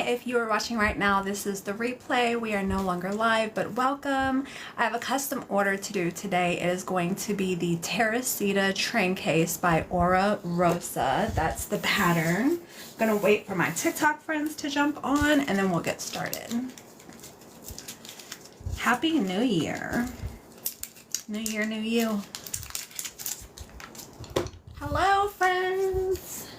if you are watching right now, this is the replay. We are no longer live, but welcome. I have a custom order to do today. It is going to be the Teresita train case by Rosa. That's the pattern. I'm gonna wait for my TikTok friends to jump on and then we'll get started. Happy New Year. New Year, new you. Hello, friends.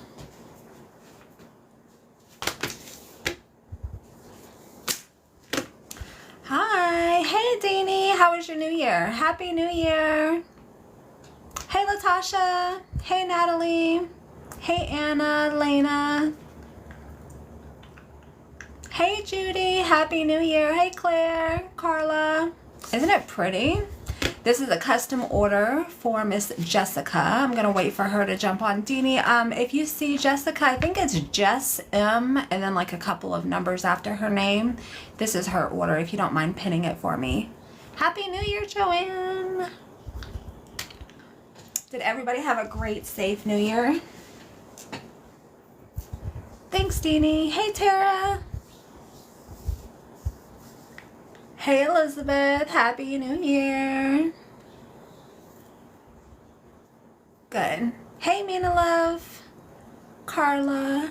Hi. Hey, Deanie. How was your New Year? Happy New Year. Hey, Latasha. Hey, Natalie. Hey, Anna, Lena. Hey, Judy. Happy New Year. Hey, Claire, Carla. Isn't it pretty? This is a custom order for Miss Jessica. I'm going to wait for her to jump on. Deanie, if you see Jessica, I think it's Jess M and then like a couple of numbers after her name. This is her order, if you don't mind pinning it for me. Happy New Year, Joanne. Did everybody have a great, safe New Year? Thanks, Deanie. Hey, Tara. Hey, Elizabeth. Happy New Year. Good. Hey, Mina Love. Carla.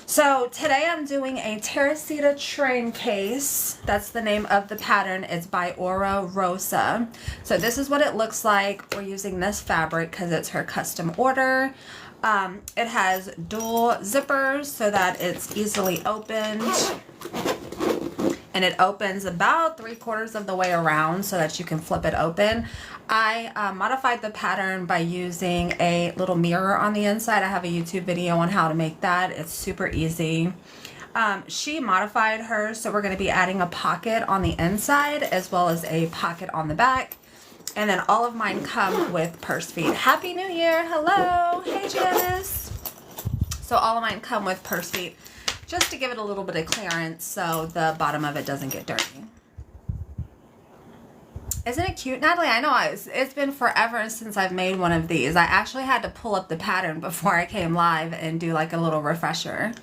So today I'm doing a Teresita train case. That's the name of the pattern. It's by Rosa. So this is what it looks like. We're using this fabric because it's her custom order. It has dual zippers so that it's easily opened. And it opens about 3/4 of the way around so that you can flip it open. I modified the pattern by using a little mirror on the inside. I have a YouTube video on how to make that. It's super easy. She modified hers, so we're going to be adding a pocket on the inside as well as a pocket on the back. And then all of mine come with purse feet. Happy New Year. Hello. Hey, Janice. So all of mine come with purse feet, just to give it a little bit of clearance so the bottom of it doesn't get dirty. Isn't it cute, Natalie? I know it's been forever since I've made one of these. I actually had to pull up the pattern before I came live and do like a little refresher.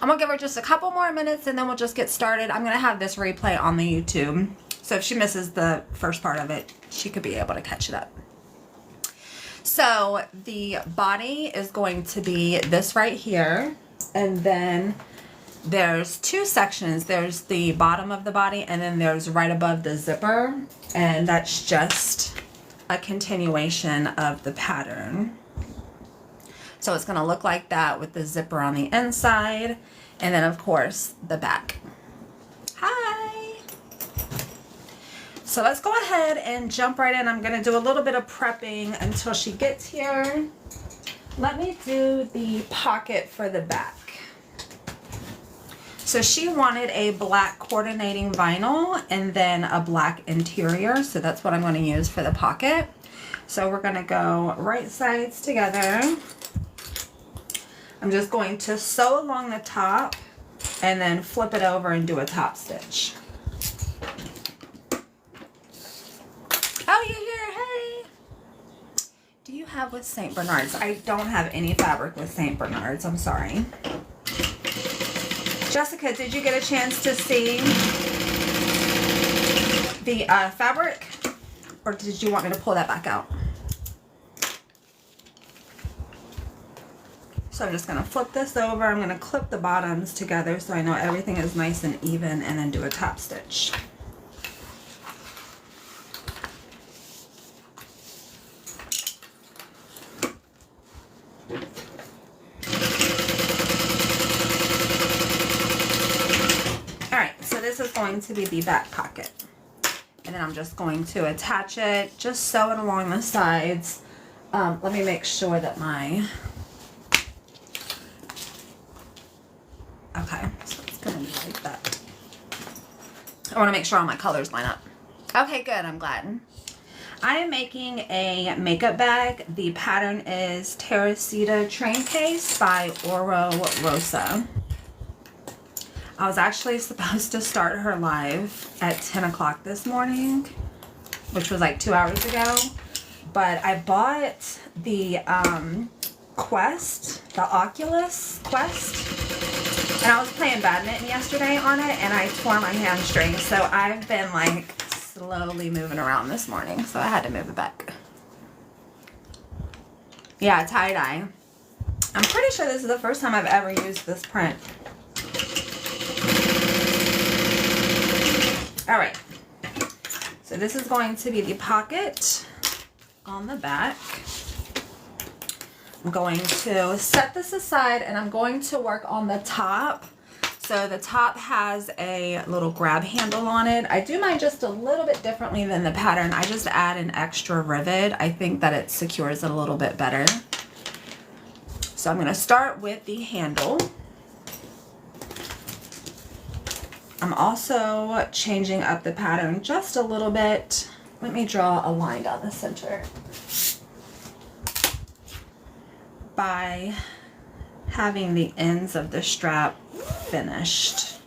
I'm gonna give her just a couple more minutes and then we'll just get started. I'm gonna have this replay on the YouTube. So if she misses the first part of it, she could be able to catch it up. So the body is going to be this right here. And then there's two sections. There's the bottom of the body and then there's right above the zipper. And that's just a continuation of the pattern. So it's going to look like that with the zipper on the inside. And then of course the back. Hi. So let's go ahead and jump right in. I'm going to do a little bit of prepping until she gets here. Let me do the pocket for the back. So she wanted a black coordinating vinyl and then a black interior. So that's what I'm going to use for the pocket. So we're going to go right sides together. I'm just going to sew along the top and then flip it over and do a top stitch. Oh, you're here. Hey. Do you have with St. Bernard's? I don't have any fabric with St. Bernard's. I'm sorry. Jessica, did you get a chance to see the fabric? Or did you want me to pull that back out? So I'm just going to flip this over. I'm going to clip the bottoms together so I know everything is nice and even and then do a top stitch. This is going to be the back pocket. And then I'm just going to attach it, just sew it along the sides. Let me make sure that my... Okay, so it's going to be like that. I want to make sure all my colors line up. Okay, good, I'm glad. I am making a makeup bag. The pattern is Teresita Train Case by Rosa. I was actually supposed to start her live at 10 o'clock this morning, which was like 2 hours ago. But I bought the Quest, the Oculus Quest. And I was playing badminton yesterday on it and I tore my hamstring. So I've been like slowly moving around this morning. So I had to move it back. Yeah, tie-dye. I'm pretty sure this is the first time I've ever used this print. All right. So this is going to be the pocket on the back. I'm going to set this aside and I'm going to work on the top. So the top has a little grab handle on it. I do mine just a little bit differently than the pattern. I just add an extra rivet. I think that it secures it a little bit better. So I'm going to start with the handle. I'm also changing up the pattern just a little bit. Let me draw a line down the center by having the ends of the strap finished.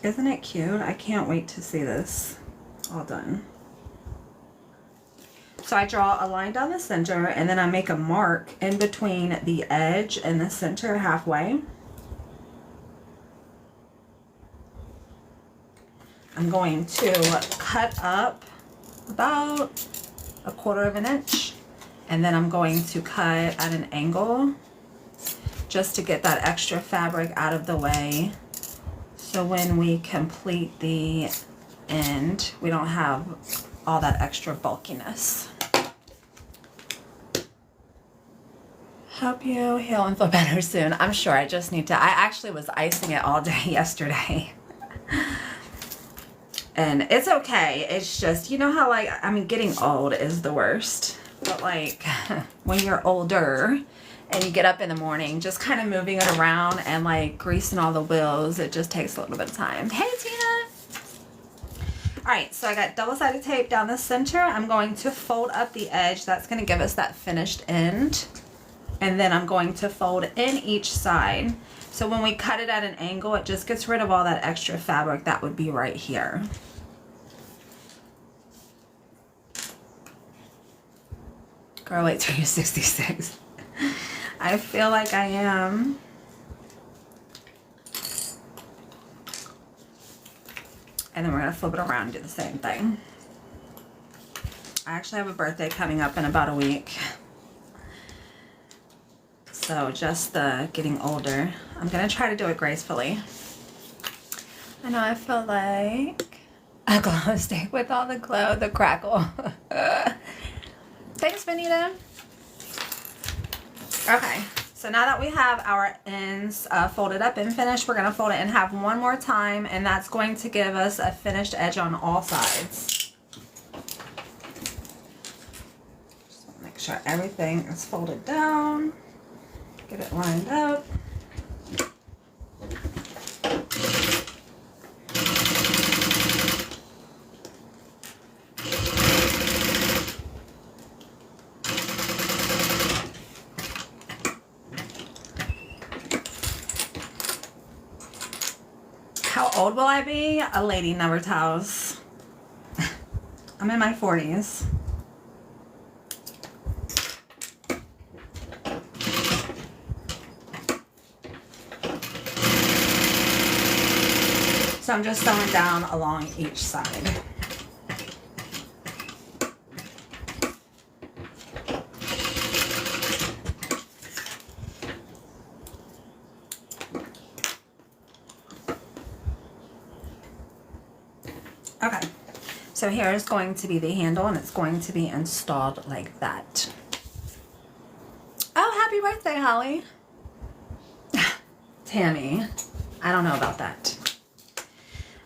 Isn't it cute? I can't wait to see this all done. So I draw a line down the center and then I make a mark in between the edge and the center halfway. I'm going to cut up about 1/4 of an inch and then I'm going to cut at an angle just to get that extra fabric out of the way, so when we complete the end we don't have all that extra bulkiness. Hope you heal and feel better soon. I'm sure. I just need to. I actually was icing it all day yesterday. And it's okay. It's just, you know how like, I mean, getting old is the worst. But like when you're older and you get up in the morning, just kind of moving it around and like greasing all the wheels, it just takes a little bit of time. Hey, Tina. All right, so I got double-sided tape down the center. I'm going to fold up the edge. That's going to give us that finished end. And then I'm going to fold in each side. So when we cut it at an angle, it just gets rid of all that extra fabric that would be right here. Girl, wait till you're 66. I feel like I am. And then we're going to flip it around and do the same thing. I actually have a birthday coming up in about a week. So just the getting older. I'm going to try to do it gracefully. I know I feel like a glow stick with all the glow, the crackle. Thanks, Benita. Okay, so now that we have our ends folded up and finished, we're going to fold it in half one more time, and that's going to give us a finished edge on all sides. Just want to make sure everything is folded down. Get it lined up. How old will I be? A lady never tells. I'm in my 40s. So I'm just sewing down along each side. Okay, so here is going to be the handle and it's going to be installed like that. Oh, happy birthday, Holly. Tammy, I don't know about that.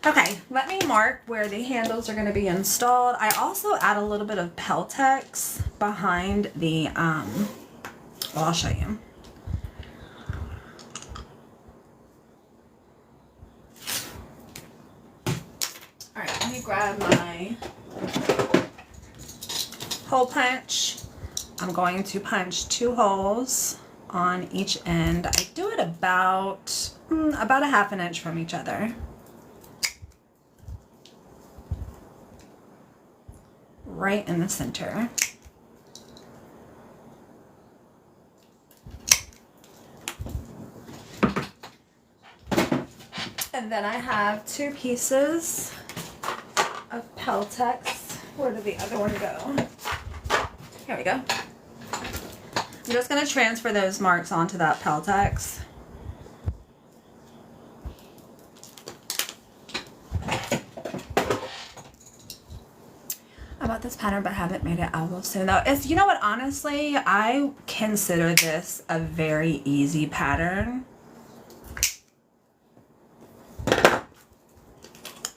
Okay, let me mark where the handles are going to be installed. I also add a little bit of Peltex behind the, well, I'll show you. All right, let me grab my hole punch. I'm going to punch 2 holes on each end. I do it about a 1/2 inch from each other. Right in the center. And then I have 2 pieces of Peltex. Where did the other one go? Here we go. I'm just going to transfer those marks onto that Peltex. I bought this pattern but haven't made it. I will soon though. It's, you know what, honestly, I consider this a very easy pattern.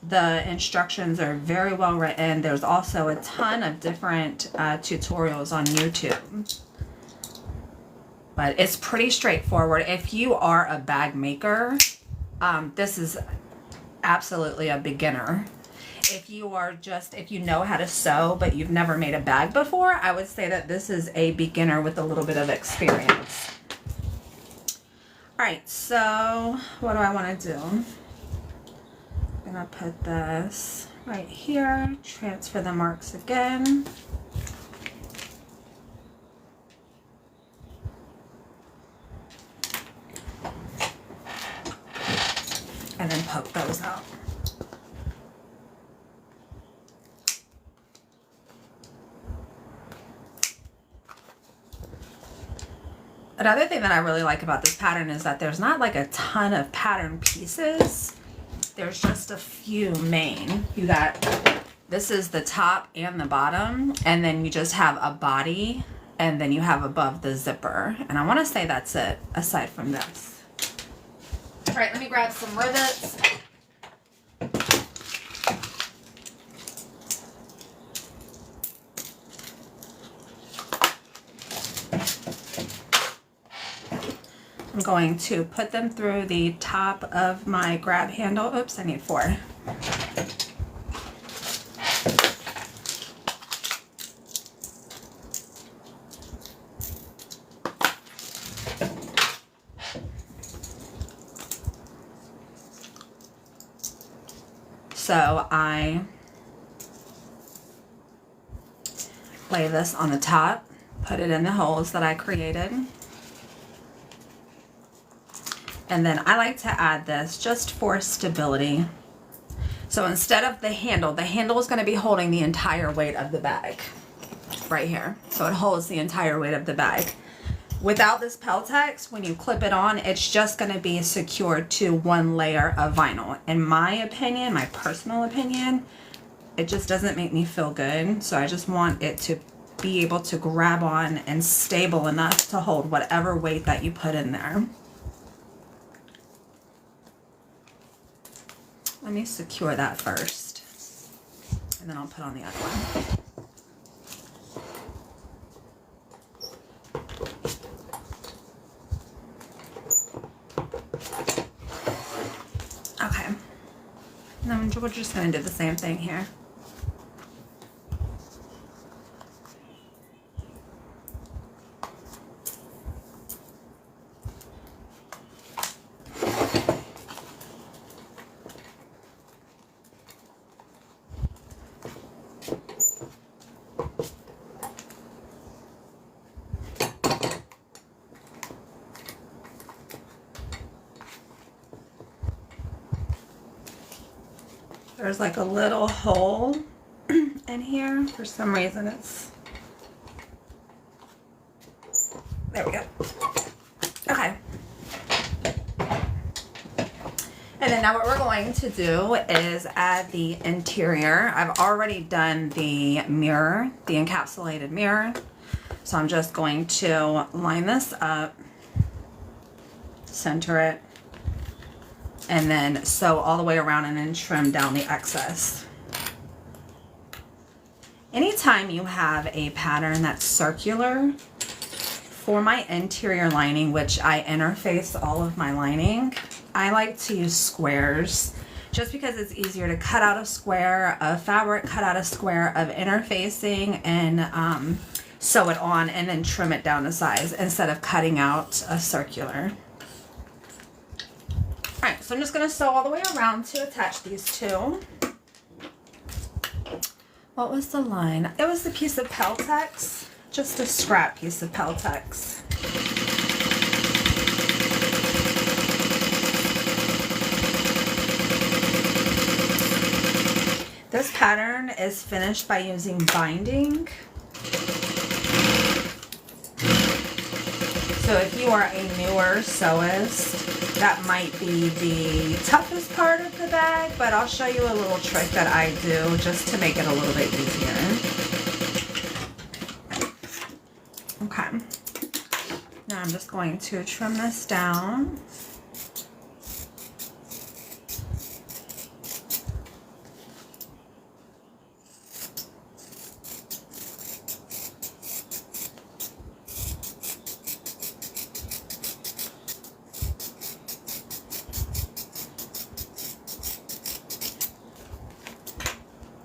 The instructions are very well written. There's also a ton of different tutorials on YouTube. But it's pretty straightforward. If you are a bag maker, this is absolutely a beginner. If you are if you know how to sew, but you've never made a bag before, I would say that this is a beginner with a little bit of experience. All right, so what do I want to do? I'm gonna put this right here, transfer the marks again. And then poke those out. Another thing that I really like about this pattern is that there's not like a ton of pattern pieces. There's just a few main. You got, this is the top and the bottom, and then you just have a body, and then you have above the zipper. And I want to say that's it, aside from this. All right, let me grab some rivets. I'm going to put them through the top of my grab handle. Oops, I need 4. So I lay this on the top, put it in the holes that I created. And then I like to add this just for stability. So instead of the handle is going to be holding the entire weight of the bag right here. So it holds the entire weight of the bag. Without this Peltex, when you clip it on, it's just going to be secured to one layer of vinyl. In my opinion, my personal opinion, it just doesn't make me feel good. So I just want it to be able to grab on and stable enough to hold whatever weight that you put in there. Let me secure that first, and then I'll put on the other one. Okay, and then we're just going to do the same thing here. There's like a little hole in here. For some reason it's, there we go. Okay. And then now what we're going to do is add the interior. I've already done the mirror, the encapsulated mirror. So I'm just going to line this up, center it, and then sew all the way around and then trim down the excess. Anytime you have a pattern that's circular, for my interior lining, which I interface all of my lining, I like to use squares just because it's easier to cut out a square of fabric, cut out a square of interfacing, and sew it on and then trim it down to size instead of cutting out a circular. Alright, so I'm just going to sew all the way around to attach these two. What was the line? It was the piece of Peltex, just a scrap piece of Peltex. This pattern is finished by using binding. So if you are a newer sewist, that might be the toughest part of the bag, but I'll show you a little trick that I do just to make it a little bit easier. Okay. Now I'm just going to trim this down.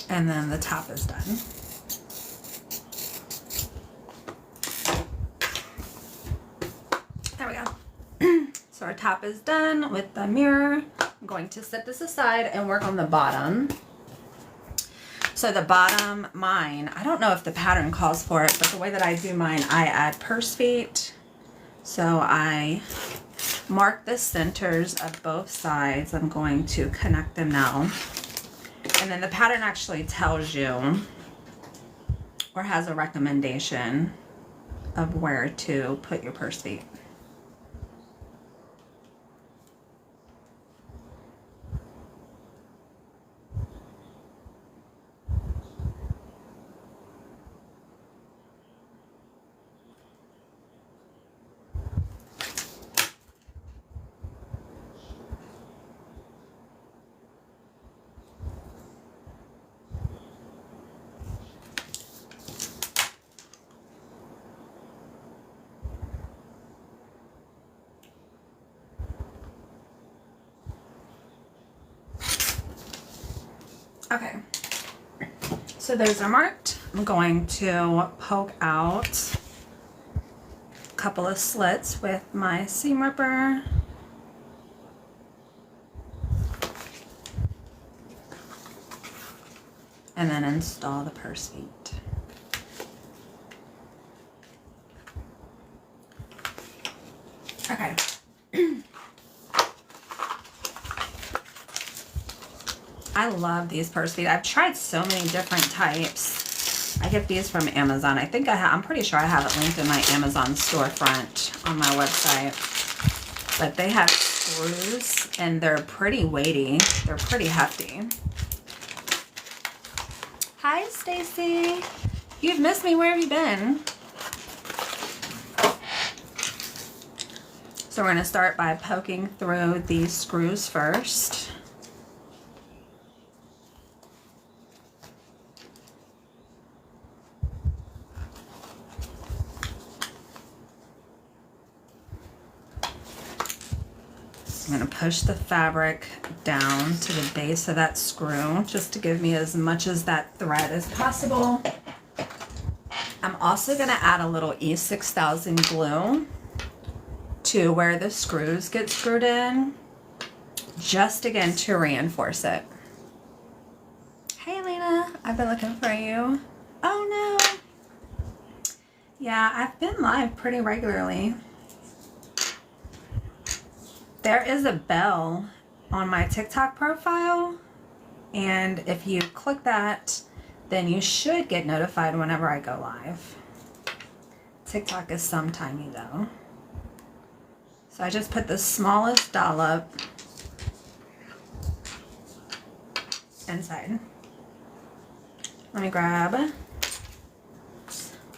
And then the top is done. There we go. So our top is done with the mirror. I'm going to set this aside and work on the bottom. So the bottom, mine, I don't know if the pattern calls for it, but the way that I do mine, I add purse feet. So I mark the centers of both sides. I'm going to connect them now. And then the pattern actually tells you or has a recommendation of where to put your purse feet. Okay, so those are marked. I'm going to poke out a couple of slits with my seam ripper. And then install the purse feet. Okay. I love these purse feet. I've tried so many different types. I get these from Amazon. I think I'm pretty sure I have it linked in my Amazon storefront on my website. But they have screws and they're pretty weighty. They're pretty hefty. Hi, Stacy. You've missed me. Where have you been? So we're going to start by poking through these screws first. I'm going to push the fabric down to the base of that screw just to give me as much as that thread as possible. I'm also going to add a little E6000 glue to where the screws get screwed in, just again to reinforce it. Hey Lena, I've been looking for you. Oh no. Yeah, I've been live pretty regularly. There is a bell on my TikTok profile, and if you click that, then you should get notified whenever I go live. TikTok is sometimey though. So I just put the smallest dollop inside. Let me grab, I'm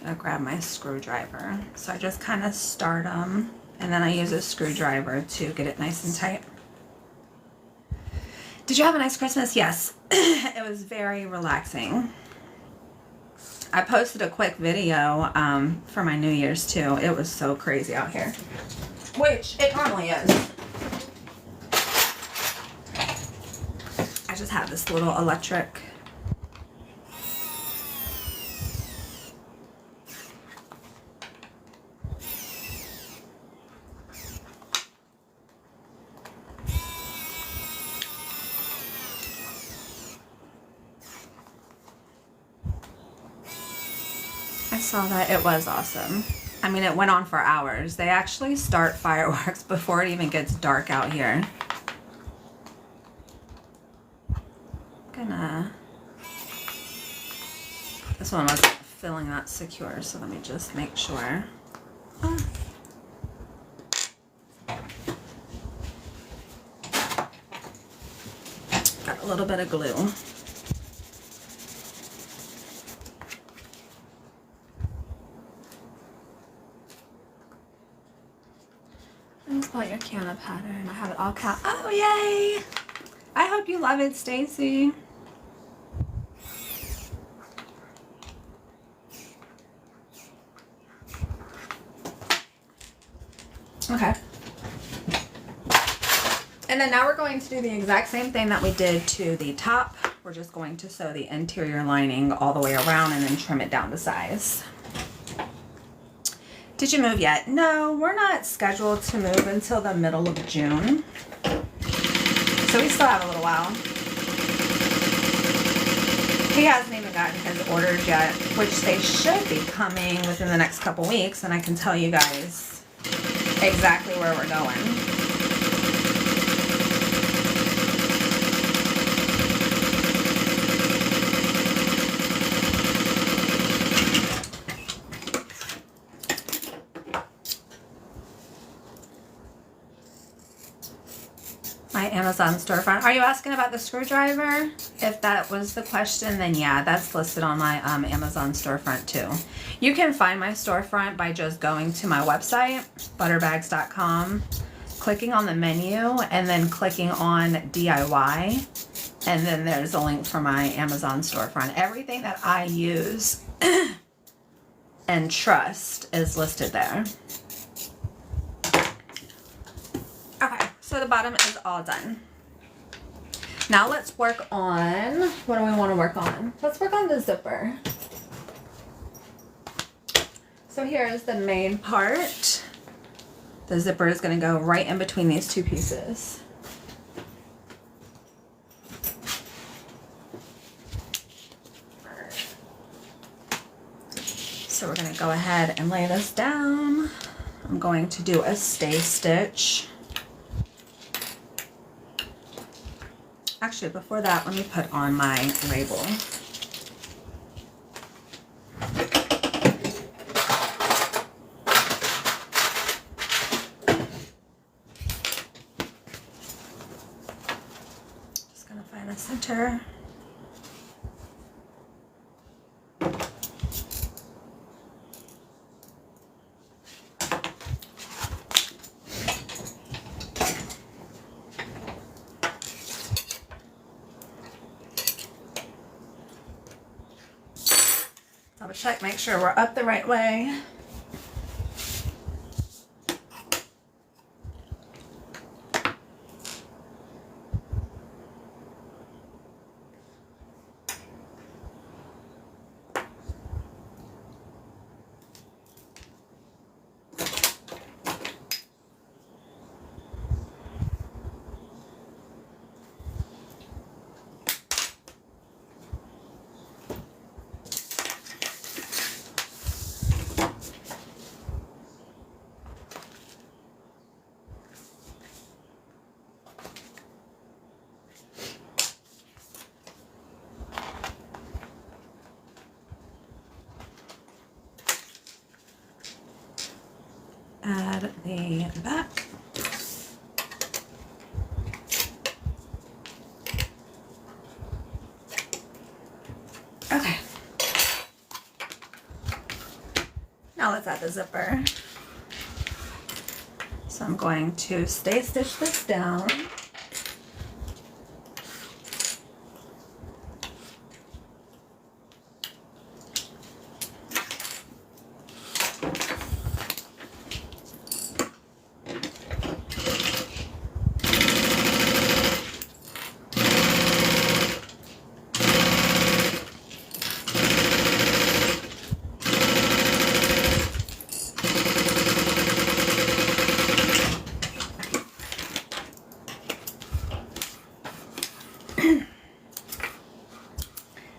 gonna grab my screwdriver. So I just kind of start them. And then I use a screwdriver to get it nice and tight. Did you have a nice Christmas? Yes. It was very relaxing. I posted a quick video for my New Year's too. It was so crazy out here. Which it normally is. I just have this little electric I saw that. It was awesome. I mean, it went on for hours. They actually start fireworks before it even gets dark out here. Gonna This one wasn't filling that secure, so let me just make sure. Got a little bit of glue. And spot your canna pattern. I have it all cut. Oh, yay! I hope you love it, Stacy. Okay. And then now we're going to do the exact same thing that we did to the top. We're just going to sew the interior lining all the way around and then trim it down to size. Did you move yet? No, we're not scheduled to move until the middle of June. So we still have a little while. He hasn't even gotten his orders yet, which they should be coming within the next couple weeks, and I can tell you guys exactly where we're going. My Amazon storefront. Are you asking about the screwdriver? If that was the question, then yeah, that's listed on my Amazon storefront too. You can find my storefront by just going to my website, butterbags.com, clicking on the menu, and then clicking on DIY. And then there's a link for my Amazon storefront. Everything that I use and trust is listed there. Okay. So the bottom is all done. Now let's work on, what do we want to work on? Let's work on the zipper. So here is the main part. The zipper is going to go right in between these two pieces. So we're going to go ahead and lay this down. I'm going to do a stay stitch. Actually, before that, let me put on my label. Just gonna find the center. Double check, make sure we're up the right way. Add the back. Okay. Now let's add the zipper. So I'm going to stay stitch this down.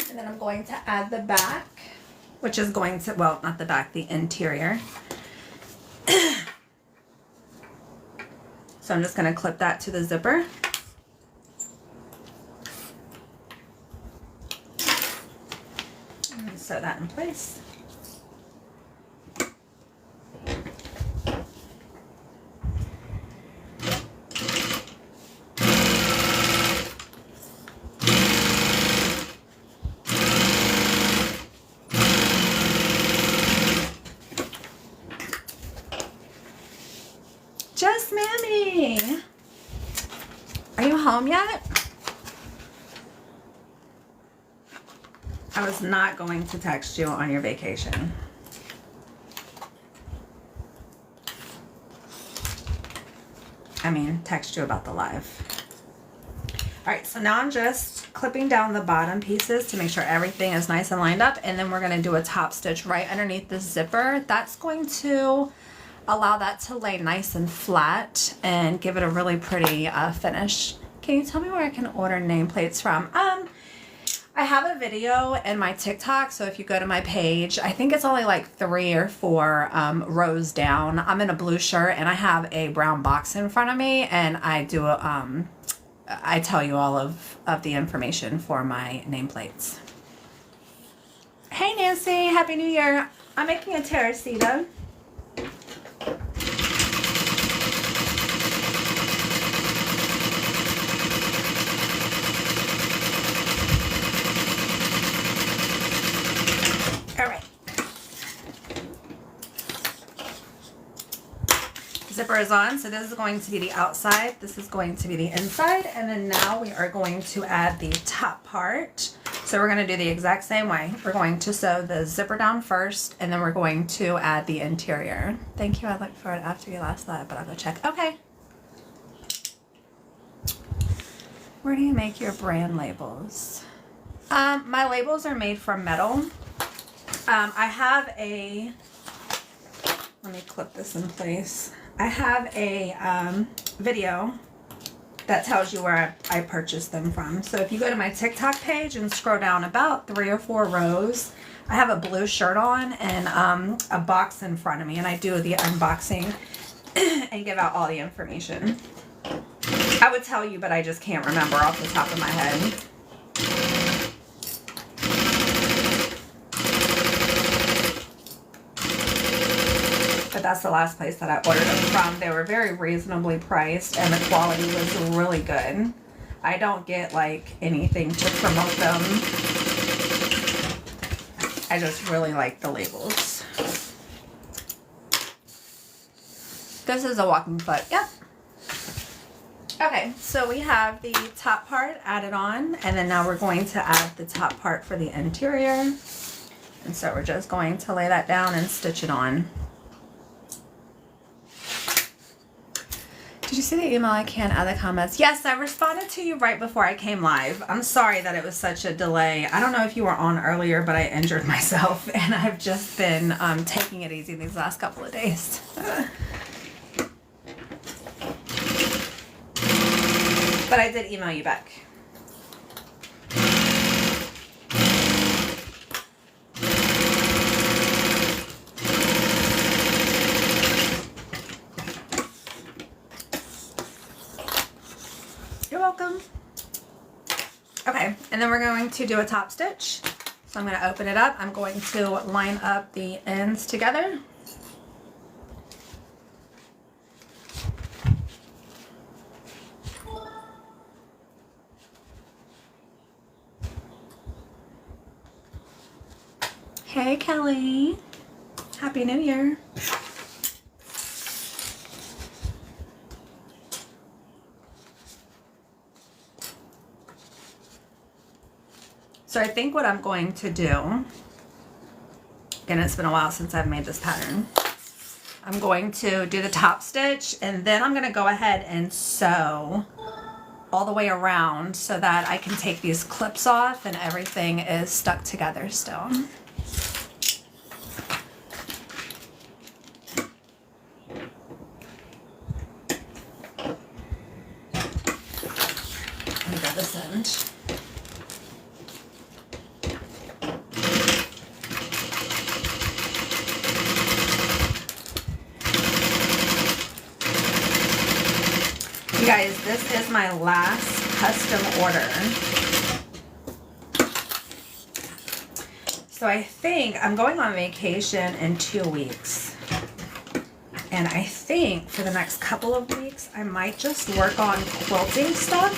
And then I'm going to add the back, which is going to, well, not the back, the interior. So I'm just going to clip that to the zipper. And sew that in place. Just Mammy, are you home yet? I was not going to text you on your vacation. I mean, text you about the live. All right, so now I'm just clipping down the bottom pieces to make sure everything is nice and lined up, and then we're gonna do a top stitch right underneath the zipper. That's going to allow that to lay nice and flat and give it a really pretty finish. Can you tell me where I can order nameplates from? I have a video in my TikTok, so if you go to my page, I think it's only like 3 or 4 rows down. I'm in a blue shirt and I have a brown box in front of me, and I do I tell you all of the information for my nameplates. Hey Nancy, Happy New Year. I'm making a Teresita. Zipper is on, so this is going to be the outside, this is going to be the inside, and then now we are going to add the top part. So we're going to do the exact same way. We're going to sew the zipper down first, and then we're going to add the interior. Thank you, I looked for it after you last thought, but I'll go check. Okay. Where do you make your brand labels? My labels are made from metal. I have a, let me clip this in place. I have a video that tells you where I purchased them from. So if you go to my TikTok page and scroll down about 3 or 4 rows, I have a blue shirt on and a box in front of me, and I do the unboxing and give out all the information. I would tell you, but I just can't remember off the top of my head. But that's the last place that I ordered them from. They were very reasonably priced and the quality was really good. I don't get like anything to promote them. I just really like the labels. This is a walking foot. Yep. Okay, so we have the top part added on, and then now we're going to add the top part for the interior. And so we're just going to lay that down and stitch it on. Did you see the email? I can't add the comments. Yes, I responded to you right before I came live. I'm sorry that it was such a delay. I don't know if you were on earlier, but I injured myself and I've just been taking it easy these last couple of days. But I did email you back. You're welcome. Okay, and then we're going to do a top stitch. So I'm going to open it up. I'm going to line up the ends together. Hey Kelly, Happy New Year. So I think what I'm going to do, and it's been a while since I've made this pattern, I'm going to do the top stitch and then I'm going to go ahead and sew all the way around so that I can take these clips off and everything is stuck together still. Let me grab this end. You guys, this is my last custom order. So So I think I'm going on vacation in 2 weeks. And I think for the next couple of weeks, I might just work on quilting stuff.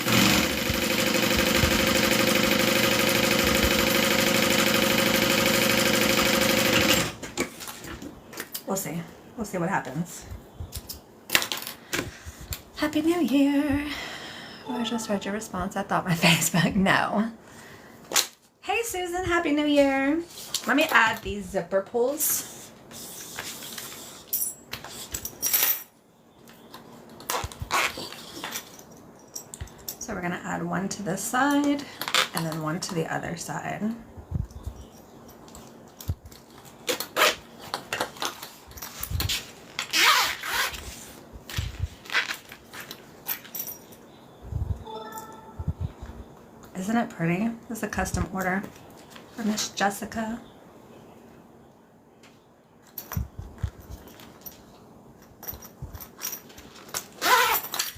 We'll see. We'll see what happens. Happy New Year. Oh, I just read your response. I thought my Facebook. No. Hey, Susan. Happy New Year. Let me add these zipper pulls. So we're going to add one to this side and then one to the other side. Isn't it pretty? This is a custom order for Miss Jessica.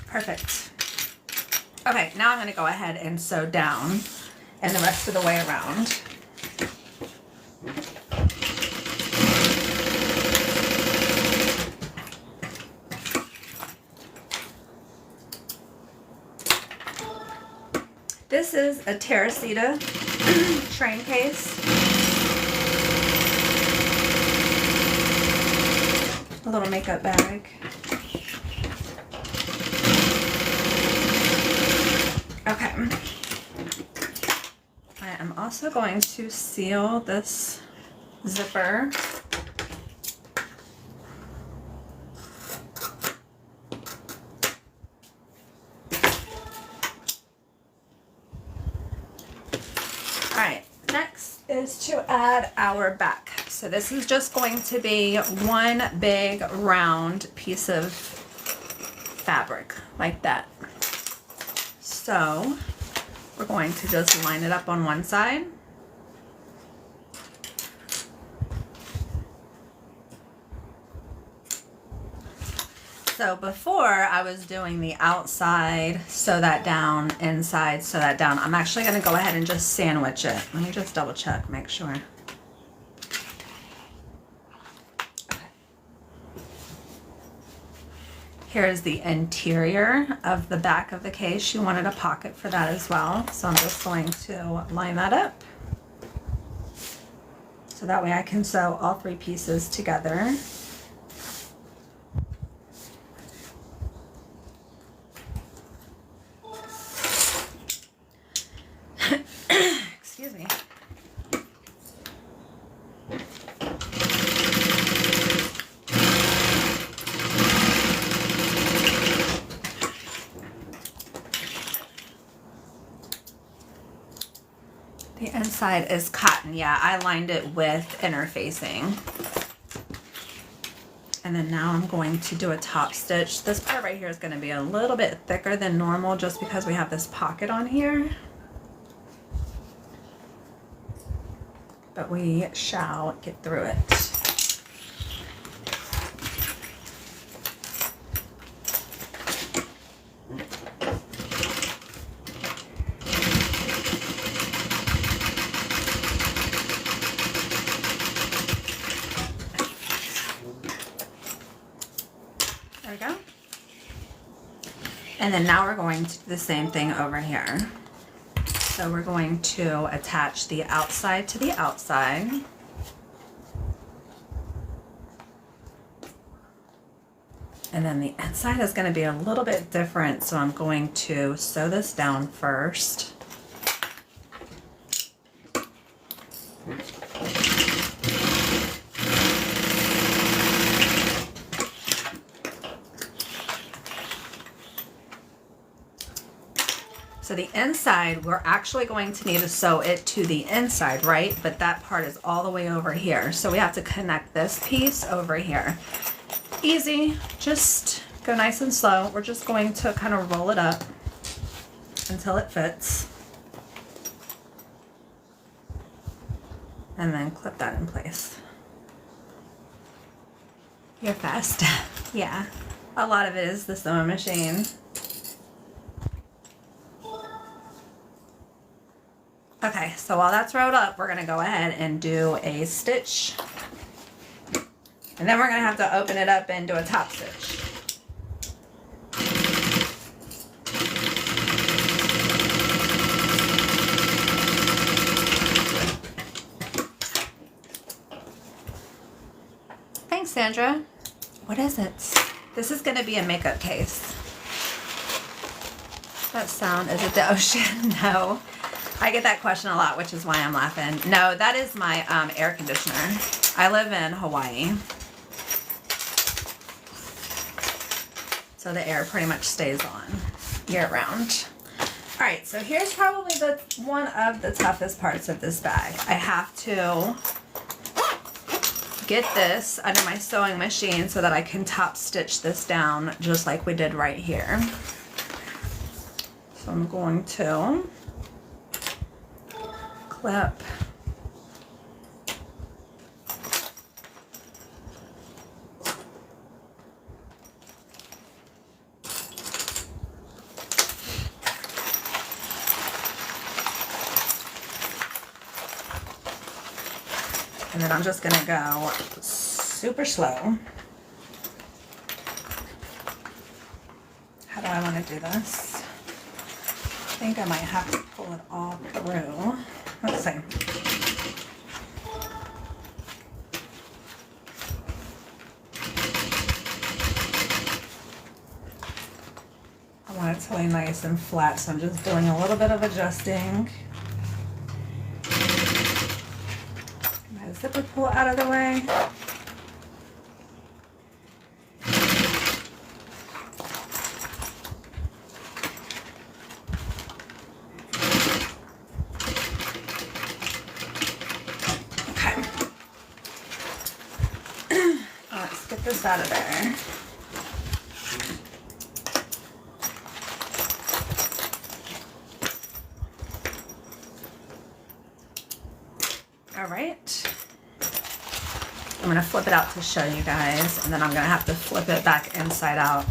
Perfect. Okay, now I'm going to go ahead and sew down and the rest of the way around. This is a Teresita train case. A little makeup bag. Okay. I am also going to seal this zipper. Alright, next is to add our back. So this is just going to be one big round piece of fabric like that. So we're going to just line it up on one side. So before I was doing the outside, sew that down, inside, sew that down. I'm actually going to go ahead and just sandwich it. Let me just double check, make sure. Here's the interior of the back of the case. You wanted a pocket for that as well. So I'm just going to line that up. So that way I can sew all three pieces together. Excuse me. The inside is cotton. Yeah, I lined it with interfacing. And then now I'm going to do a top stitch. This part right here is going to be a little bit thicker than normal just because we have this pocket on here. But we shall get through it. There we go. And then now we're going to do the same thing over here. So we're going to attach the outside to the outside. And then the inside is going to be a little bit different, so I'm going to sew this down first. So the inside, we're actually going to need to sew it to the inside, right? But that part is all the way over here. So we have to connect this piece over here. Easy, just go nice and slow. We're just going to kind of roll it up until it fits. And then clip that in place. You're fast. Yeah, a lot of it is the sewing machine. Okay, so while that's rolled up, we're gonna go ahead and do a stitch. And then we're gonna have to open it up and do a top stitch. Thanks, Sandra. What is it? This is gonna be a makeup case. That sound, is it the ocean? No. I get that question a lot, which is why I'm laughing. No, that is my air conditioner. I live in Hawaii. So the air pretty much stays on year round. All right, so here's probably one of the toughest parts of this bag. I have to get this under my sewing machine so that I can top stitch this down just like we did right here. So I'm going to clip and then I'm just gonna go super slow. How do I want to do this? I think I might have to pull it all through. Let's see. I want it to lay nice and flat, so I'm just doing a little bit of adjusting. My zipper pull out of the way. This out of there. All right. I'm going to flip it out to show you guys, and then I'm going to have to flip it back inside out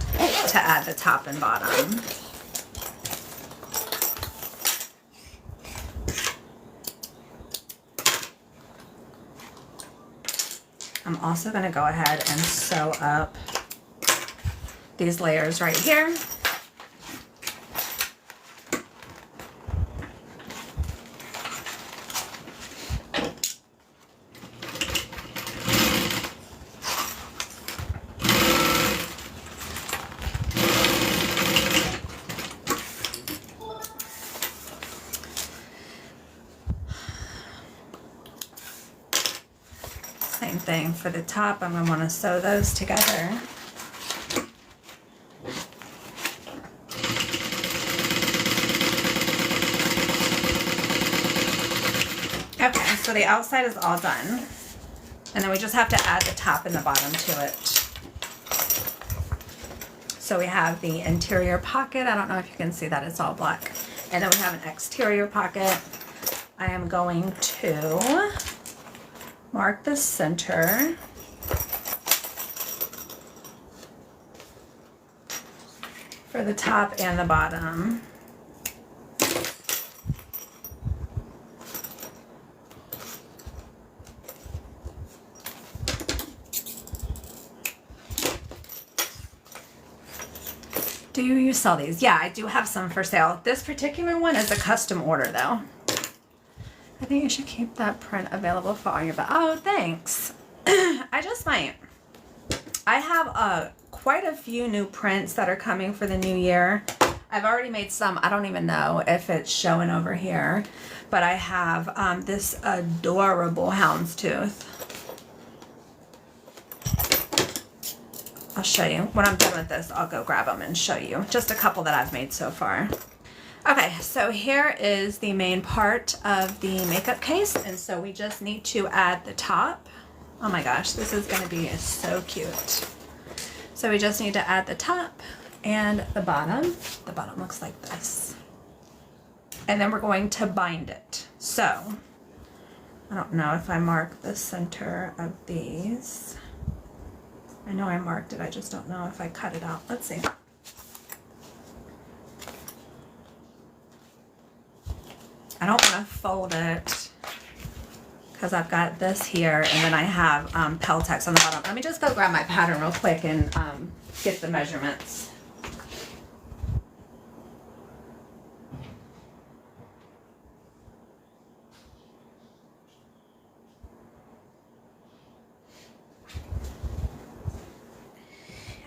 to add the top and bottom. I'm also going to go ahead and sew up these layers right here. Same thing for the top. I'm going to want to sew those together. Okay, so the outside is all done. And then we just have to add the top and the bottom to it. So we have the interior pocket. I don't know if you can see that, it's all black. And then we have an exterior pocket. I am going to mark the center. For the top and the bottom. Do you sell these? Yeah, I do have some for sale. This particular one is a custom order though. I think you should keep that print available for all your, oh, thanks. I just might. I have quite a few new prints that are coming for the new year. I've already made some. I don't even know if it's showing over here, but I have this adorable houndstooth. I'll show you. When I'm done with this, I'll go grab them and show you. Just a couple that I've made so far. Okay, so here is the main part of the makeup case, and so we just need to add the top. Oh my gosh, this is going to be so cute. So we just need to add the top and the bottom. The bottom looks like this. And then we're going to bind it. So, I don't know if I mark the center of these. I know I marked it, I just don't know if I cut it out. Let's see. I don't want to fold it because I've got this here, and then I have Peltex on the bottom. Let me just go grab my pattern real quick and get the measurements.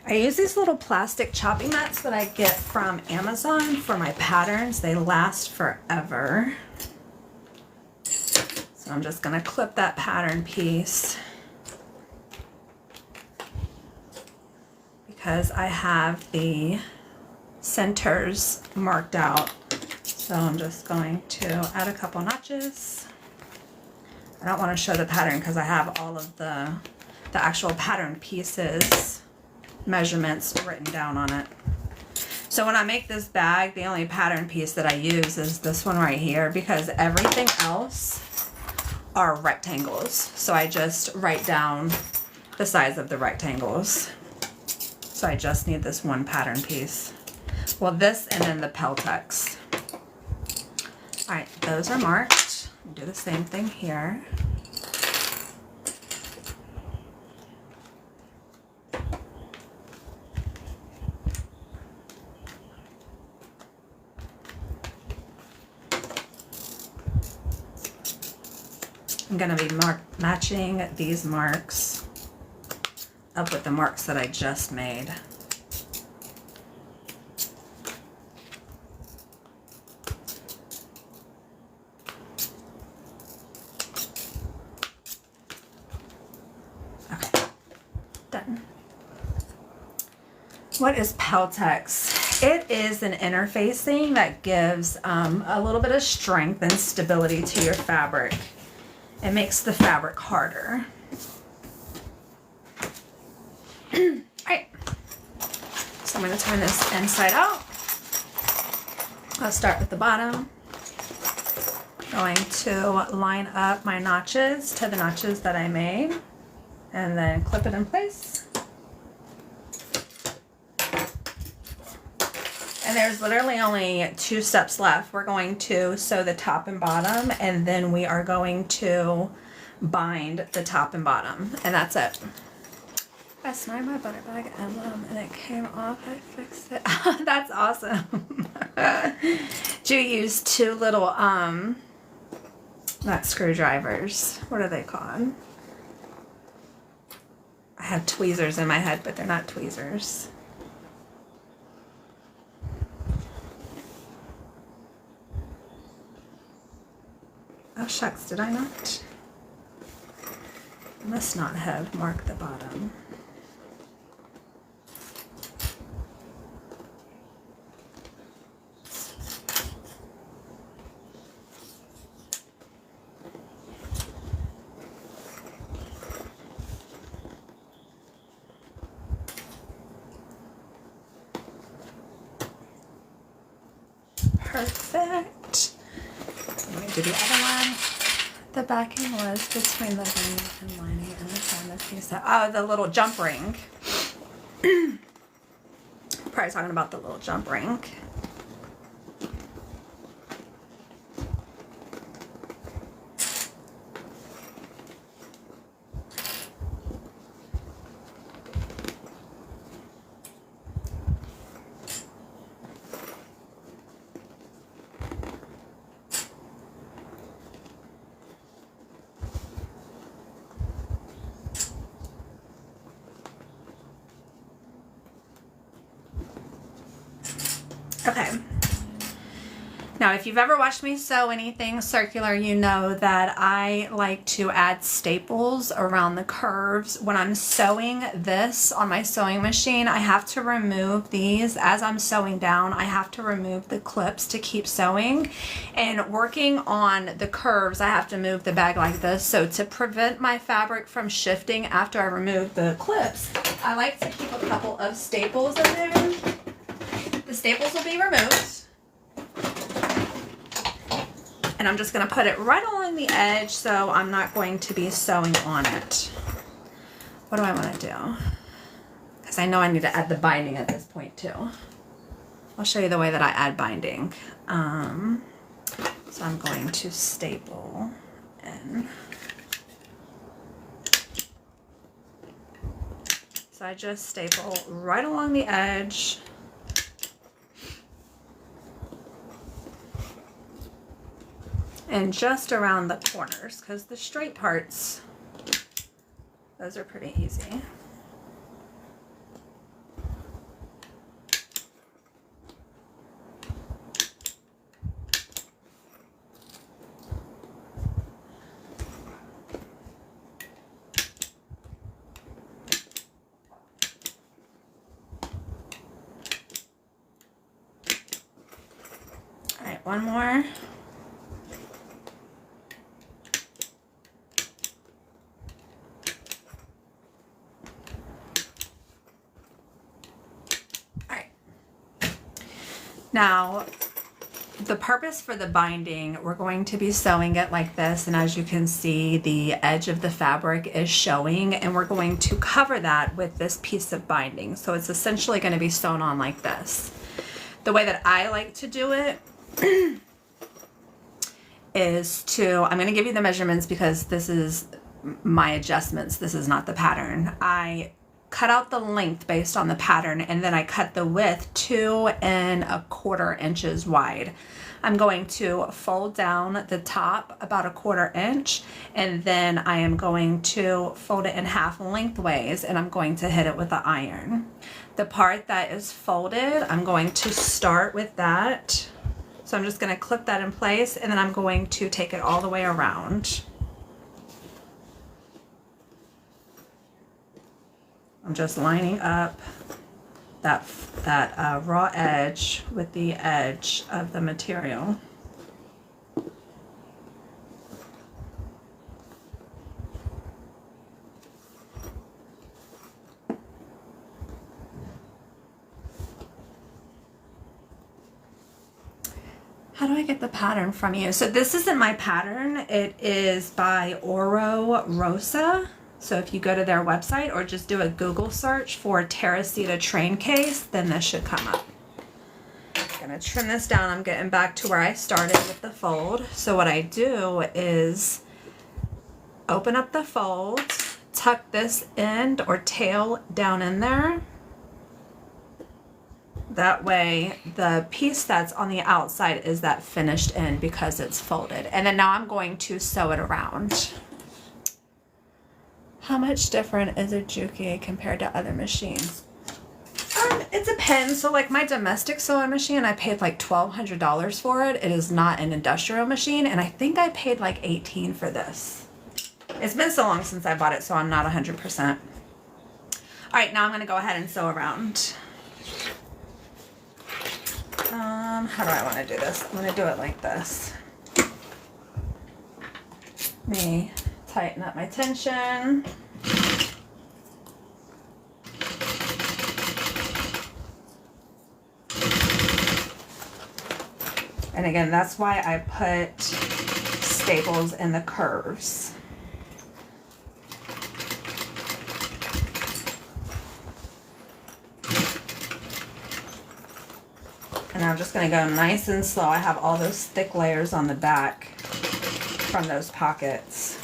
I use these little plastic chopping mats that I get from Amazon for my patterns. They last forever. So I'm just going to clip that pattern piece because I have the centers marked out. So I'm just going to add a couple notches. I don't want to show the pattern because I have all of the actual pattern pieces measurements written down on it. So when I make this bag, the only pattern piece that I use is this one right here because everything else are rectangles. So I just write down the size of the rectangles. So I just need this one pattern piece. Well, this and then the Peltex. All right, those are marked. Do the same thing here. I'm going to be matching these marks up with the marks that I just made. Okay, done. What is Peltex? It is an interfacing that gives a little bit of strength and stability to your fabric. It makes the fabric harder. Alright, so I'm going to turn this inside out. I'll start with the bottom. Going to line up my notches to the notches that I made and then clip it in place. And there's literally only 2 steps left. We're going to sew the top and bottom, and then we are going to bind the top and bottom, and that's it. I snide my butter bag emblem and it came off. I fixed it. That's awesome. Do you use 2 little not screwdrivers. What are they called? I have tweezers in my head, but they're not tweezers. Oh shucks, did I not? I must not have marked the bottom. Perfect. Let me do the other one. The backing was between the ring and lining and the front of piece. Oh, the little jump ring. Probably talking about the little jump ring. Okay. Now, if you've ever watched me sew anything circular, you know that I like to add staples around the curves. When I'm sewing this on my sewing machine, I have to remove these. As I'm sewing down, I have to remove the clips to keep sewing. And working on the curves, I have to move the bag like this. So to prevent my fabric from shifting after I remove the clips, I like to keep a couple of staples in there. The staples will be removed. And I'm just going to put it right along the edge so I'm not going to be sewing on it. What do I want to do? Because I know I need to add the binding at this point too. I'll show you the way that I add binding. So I'm going to staple in. So I just staple right along the edge. And just around the corners, because the straight parts, those are pretty easy. All right, one more. Now, the purpose for the binding, we're going to be sewing it like this, and as you can see, the edge of the fabric is showing, and we're going to cover that with this piece of binding. So it's essentially going to be sewn on like this. The way that I like to do it is to, I'm going to give you the measurements because this is my adjustments. This is not the pattern. I cut out the length based on the pattern, and then I cut the width 2¼ inches wide. I'm going to fold down the top about 1/4 inch, and then I am going to fold it in half lengthways, and I'm going to hit it with the iron. The part that is folded, I'm going to start with that. So I'm just going to clip that in place, and then I'm going to take it all the way around. I'm just lining up that raw edge with the edge of the material. How do I get the pattern from you? So this isn't my pattern. It is by Rosa. So if you go to their website or just do a Google search for Teresita train case, then this should come up. I'm gonna trim this down. I'm getting back to where I started with the fold. So what I do is open up the fold, tuck this end or tail down in there. That way the piece that's on the outside is that finished end because it's folded. And then now I'm going to sew it around. How much different is a Juki compared to other machines? It depends. So like my domestic sewing machine, I paid like $1,200 for it. It is not an industrial machine, and I think I paid like $18 for this. It's been so long since I bought it, so I'm not 100%. All right, now I'm gonna go ahead and sew around. How do I want to do this? I'm gonna do it like this. Let me tighten up my tension. And again, that's why I put staples in the curves. And I'm just going to go nice and slow. I have all those thick layers on the back from those pockets.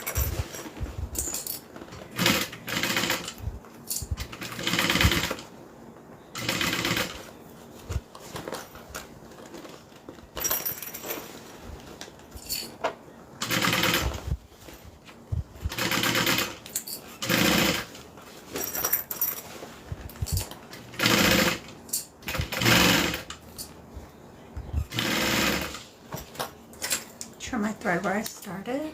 Trim my thread where I started.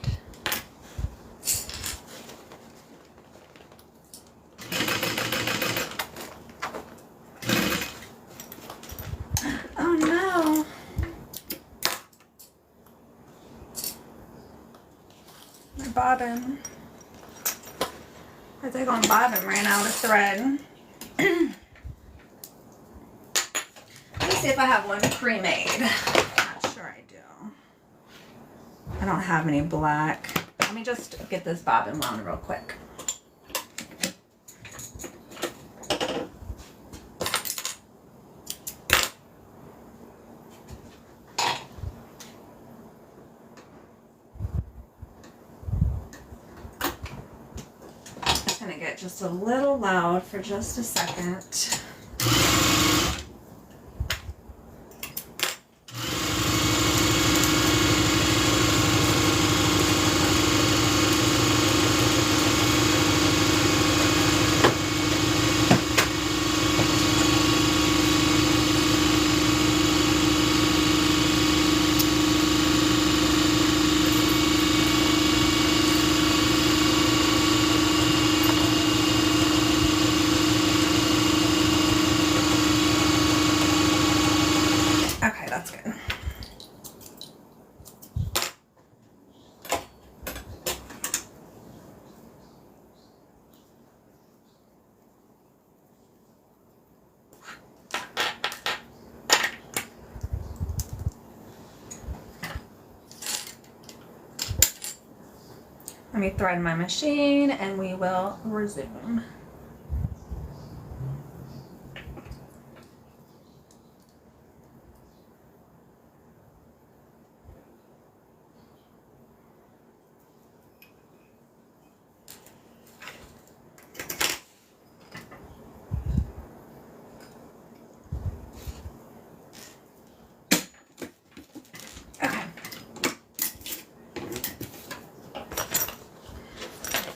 Oh no. My bobbin. I think on bobbin ran out of thread. Let me see if I have one pre-made. Not sure I do. I don't have any black. Let me just get this bobbin wound real quick. gonna get just a little loud for just a second. Okay, that's good. Let me thread my machine and we will resume.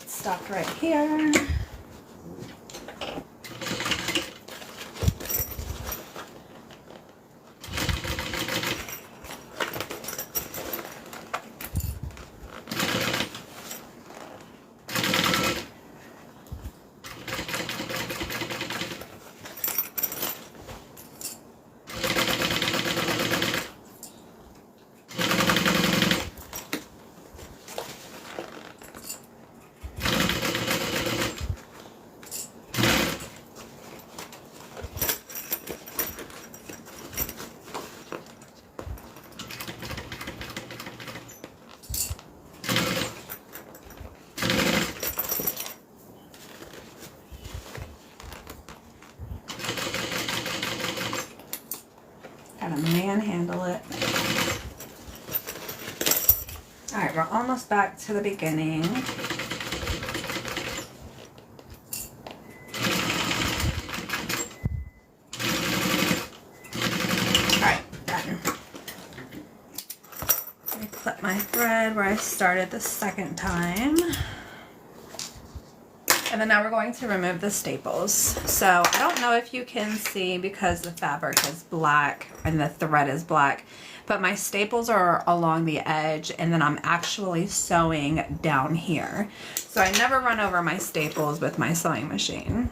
Stop right here. Gotta manhandle it. All right, we're almost back to the beginning. All right, done. Let me clip my thread where I started the second time. And then now we're going to remove the staples. So I don't know if you can see because the fabric is black and the thread is black, but my staples are along the edge and then I'm actually sewing down here. So I never run over my staples with my sewing machine.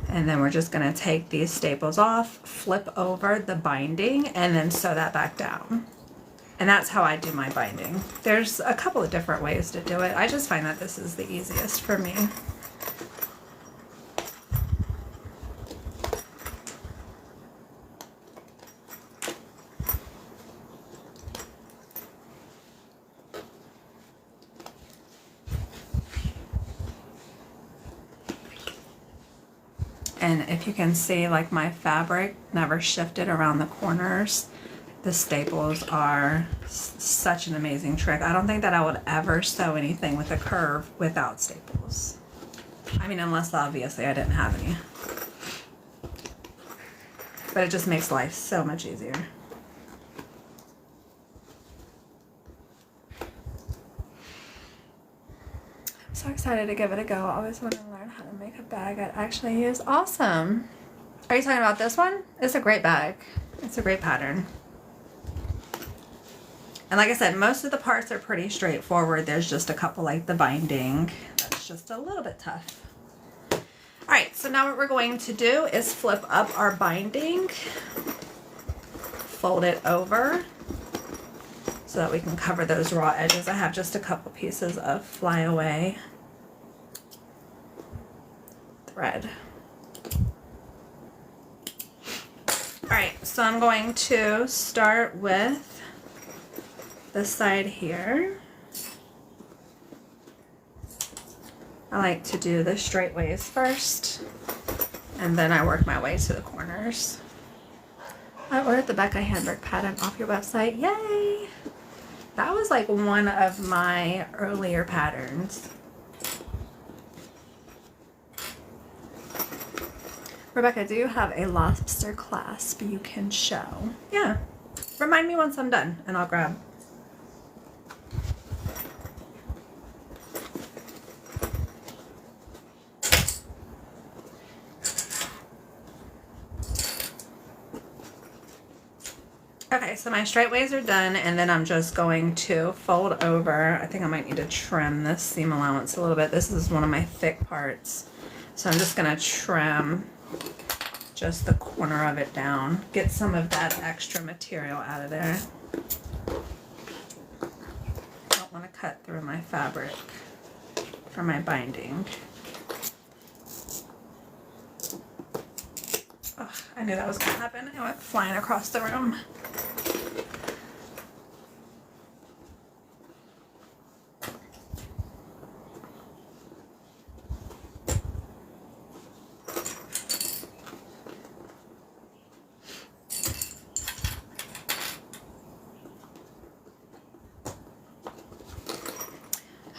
And then we're just gonna take these staples off, flip over the binding, and then sew that back down. And that's how I do my binding. There's a couple of different ways to do it. I just find that this is the easiest for me. And if you can see, like, my fabric never shifted around the corners. The staples are such an amazing trick. I don't think that I would ever sew anything with a curve without staples. I mean, unless obviously I didn't have any. But it just makes life so much easier. I'm so excited to give it a go. I always want to learn how to make a bag I'd actually use. Awesome. Are you talking about this one? It's a great bag. It's a great pattern. And like I said, most of the parts are pretty straightforward. There's just a couple like the binding. That's just a little bit tough. All right, so now what we're going to do is flip up our binding, fold it over so that we can cover those raw edges. I have just a couple pieces of flyaway thread. All right, so I'm going to start with this side here. I like to do the straight ways first, and then I work my way to the corners. I ordered the Becca handbook pattern off your website. Yay! That was like one of my earlier patterns. Rebecca, do you have a lobster clasp you can show? Yeah. Remind me once I'm done and I'll grab. Okay, so my straightways are done, and then I'm just going to fold over. I think I might need to trim this seam allowance a little bit. This is one of my thick parts. So I'm just gonna trim just the corner of it down. Get some of that extra material out of there. I don't wanna cut through my fabric for my binding. Ugh, I knew that was gonna happen. It went flying across the room.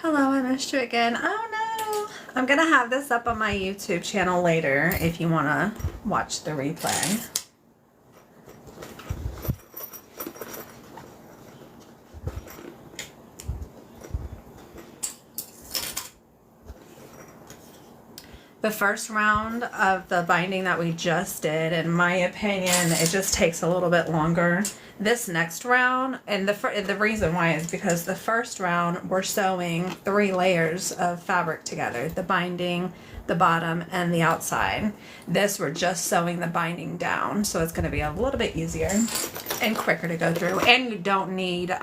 Hello, I missed you again. Oh no! I'm gonna have this up on my YouTube channel later if you wanna watch the replay. The first round of the binding that we just did, in my opinion, it just takes a little bit longer. This next round, and the reason why is because the first round we're sewing 3 layers of fabric together, the binding, the bottom, and the outside. This we're just sewing the binding down, so it's going to be a little bit easier and quicker to go through. And you don't need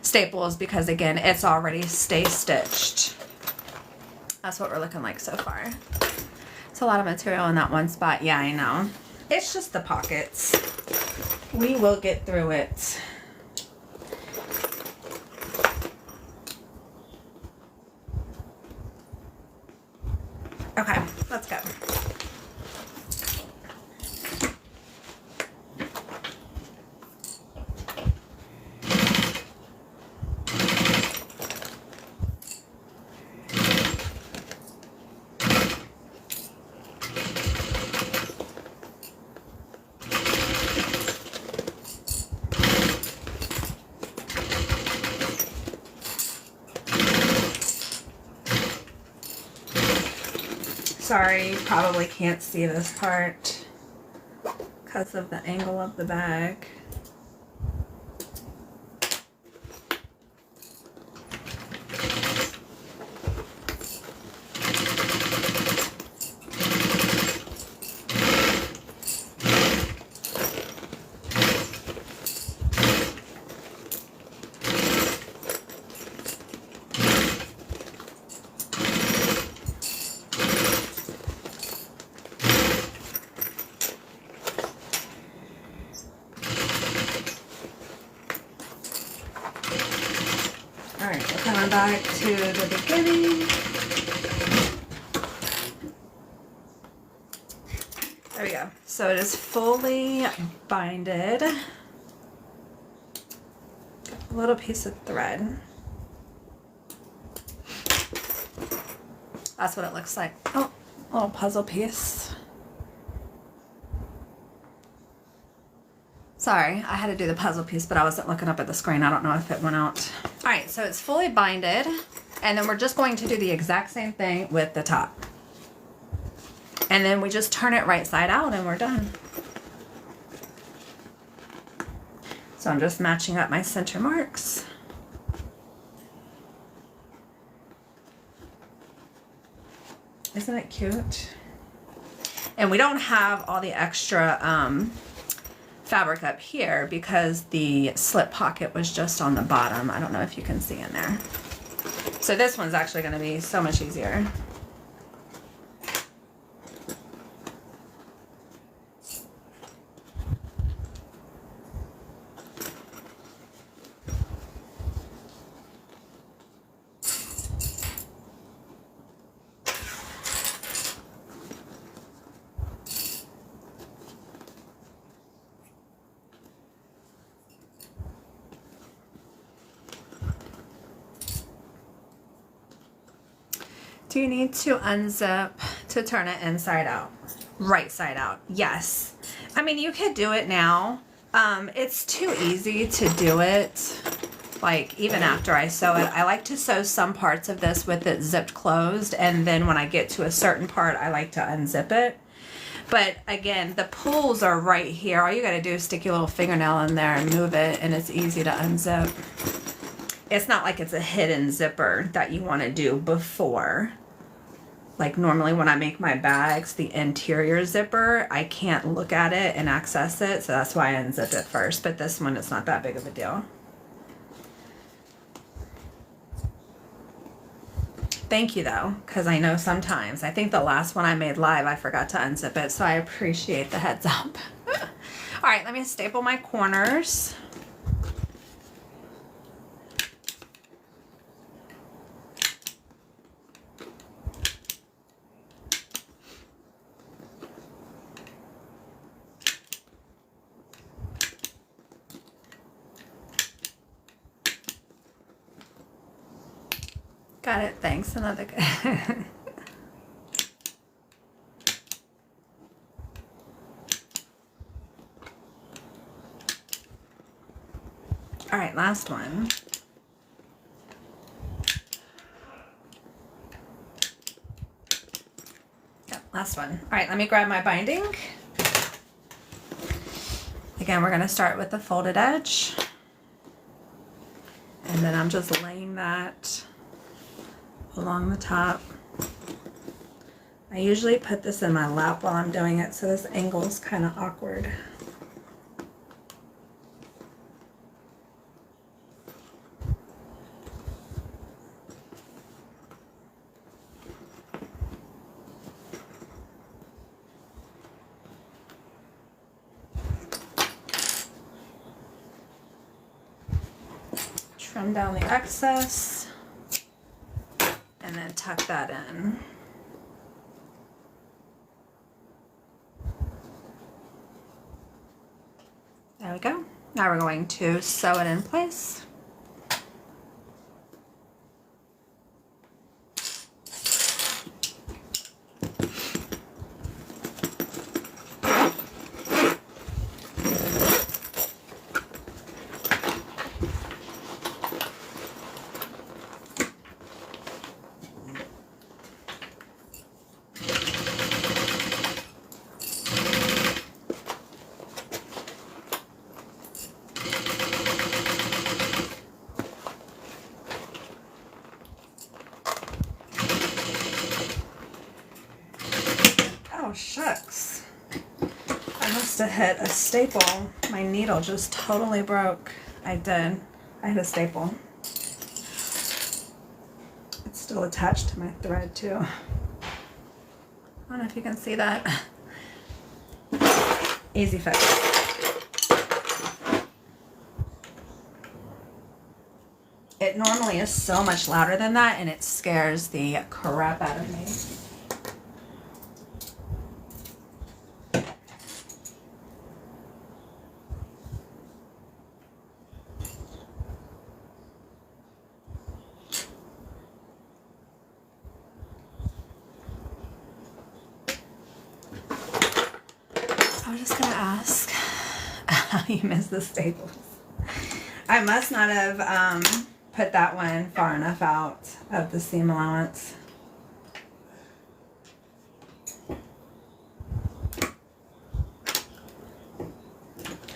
staples because again it's already stay stitched. That's what we're looking like so far. It's a lot of material in that one spot. Yeah, I know. It's just the pockets. We will get through it. Okay, let's go. Sorry, you probably can't see this part because of the angle of the bag. Alright, we're coming back to the beginning. There we go. So it is fully binded. A little piece of thread. That's what it looks like. Oh, a little puzzle piece. Sorry, I had to do the puzzle piece, but I wasn't looking up at the screen. I don't know if it went out. All right, so it's fully binded, and then we're just going to do the exact same thing with the top. And then we just turn it right side out and we're done. So I'm just matching up my center marks. Isn't it cute? And we don't have all the extra fabric up here because the slip pocket was just on the bottom. I don't know if you can see in there. So this one's actually going to be so much easier. Do you need to unzip to turn it inside out? Right side out. Yes. I mean, you could do it now. It's too easy to do it, like, even after I sew it. I like to sew some parts of this with it zipped closed, and then when I get to a certain part, I like to unzip it. But again, the pulls are right here. All you got to do is stick your little fingernail in there and move it, and it's easy to unzip. It's not like it's a hidden zipper that you want to do before. Like normally when I make my bags, the interior zipper, I can't look at it and access it, so that's why I unzip it first. But this one, it's not that big of a deal. Thank you though, because I know sometimes, I think the last one I made live, I forgot to unzip it, so I appreciate the heads up. All right, let me staple my corners. Got it, thanks. Another good. All right, last one. Yep, last one. All right, let me grab my binding. Again, we're gonna start with the folded edge. And then I'm just laying that along the top. I usually put this in my lap while I'm doing it, so this angle is kind of awkward. Trim down the excess. And then tuck that in. There we go. Now we're going to sew it in place. Oh, shucks. I must have hit a staple. My needle just totally broke. I did. I hit a staple. It's still attached to my thread, too. I don't know if you can see that. Easy fix. It normally is so much louder than that, and it scares the crap out of me. I was just gonna ask how you missed the staples. I must not have put that one far enough out of the seam allowance.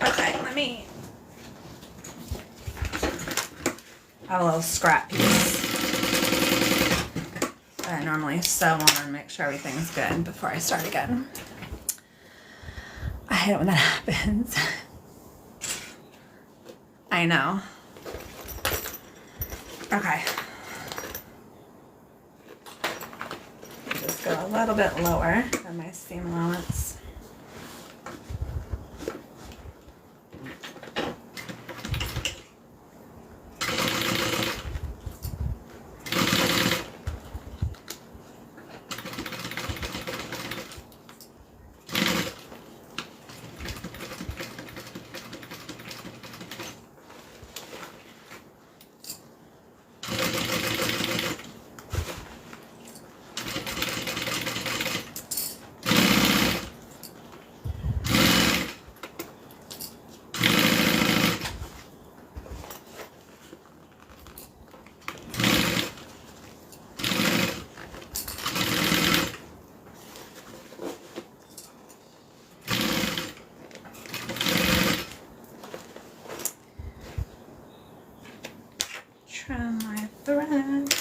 Okay, let me have a little scrap piece that I normally sew on and make sure everything's good before I start again. I hate it when that happens. I know. Okay. Just go a little bit lower than my seam allowance. trim my thread.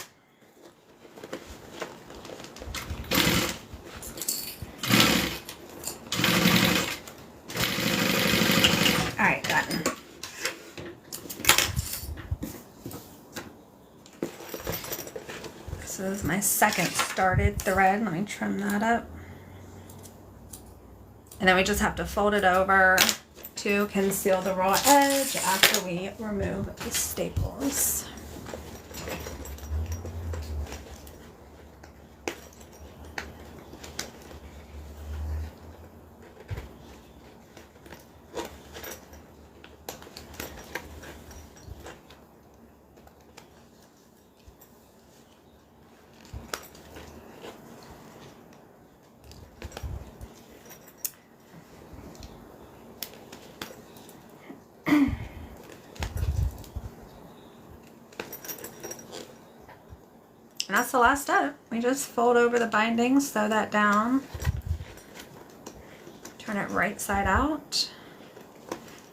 All right, done. This is my second started thread. Let me trim that up. And then we just have to fold it over to conceal the raw edge after we remove the staples. And that's the last step. We just fold over the binding, sew that down, turn it right side out.